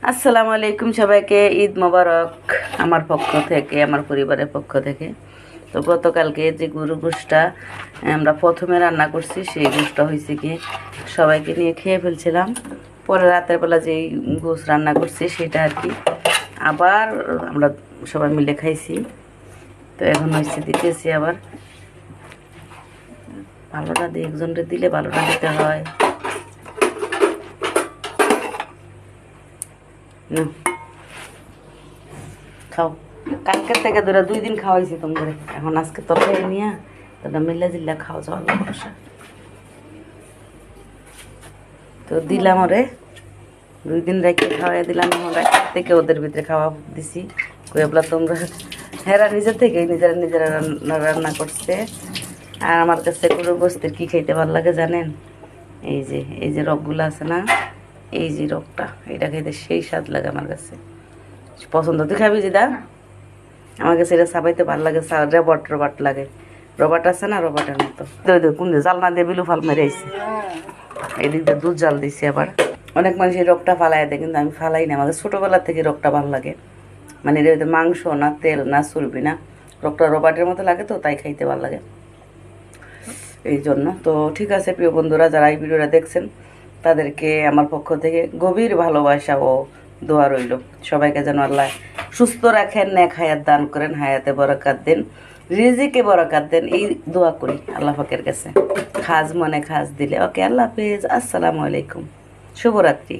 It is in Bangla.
আসসালামু আলাইকুম সবাইকে, ঈদ মোবারক আমার পক্ষ থেকে, আমার পরিবারের পক্ষ থেকে। তো গতকালকে যে গরু গোশটা আমরা প্রথমে রান্না করছি, সেই গোশটা হয়েছে কি সবাইকে নিয়ে খেয়ে ফেলছিলাম। পরে রাতের বেলা যেই গোশ রান্না করছি সেটা আর কি আবার আমরা সবাই মিলে খাইছি। তো এখন হয়েছে দিতেছি আবার, ভালোটা দিয়ে একজনকে দিলে ভালোটা দিতে হয় না। খাও, কালকের থেকে ধরে 2 দিন খাওয়াইছি তোমাদের, এখন আজকে তরকারি নিয়ে তোমরা মিল্লা জিল্লা খাও যাওয়া বসা। তো দিলাম ওরে 2 দিন রেখে খাওয়াই দিলাম। এখন রাখতে থেকে ওদের ভিতরে খাওয়া দিছি, কয়েবলা তোমরা হেরা নিজের থেকেই নিজেরা রান্না করছে। আর আমার কাছে গরুর গোস্তের কী খাইতে ভালো লাগে জানেন? এই যে রগগুলো আছে না, এই যে রগটা, এটা খাইতে সেই স্বাদ লাগে আমার কাছে, পছন্দ। তুই খাবি দিদা? আমার কাছে এটা সাবাইতে ভালো লাগে, রবাট লাগে। রবাট আছে না, রবাটের মতো। কোন জালনা দিয়ে বিলু ফাল মেরে আইছে, এদিক দিয়ে দুধ জাল দিছি। আবার অনেক মানুষ এই রগটা ফালাই দেয়, কিন্তু আমি ফালাই না। আমাদের ছোটোবেলার থেকে রগটা ভালো লাগে, মানে এটা মাংস না, তেল না, চর্বি না, রগটা রবাটের মতো লাগে, তো তাই খাইতে ভালো লাগে এই জন্য। তো ঠিক আছে প্রিয় বন্ধুরা, যারা এই ভিডিওটা দেখছেন তাদেরকে আমার পক্ষ থেকে গভীর ভালোবাসা ও দোয়া রইল। সবাইকে যেন আল্লাহ সুস্থ রাখেন, নেক হায়াত দান করেন, হায়াতে বরকত দেন, রিজিকে বরকত দেন, এই দোয়া করি আল্লাহ পাকের কাছে। খাজ মনে খাজ দিলে। ওকে, আল্লাহ হাফেজ, আসসালামু আলাইকুম, শুভরাত্রি।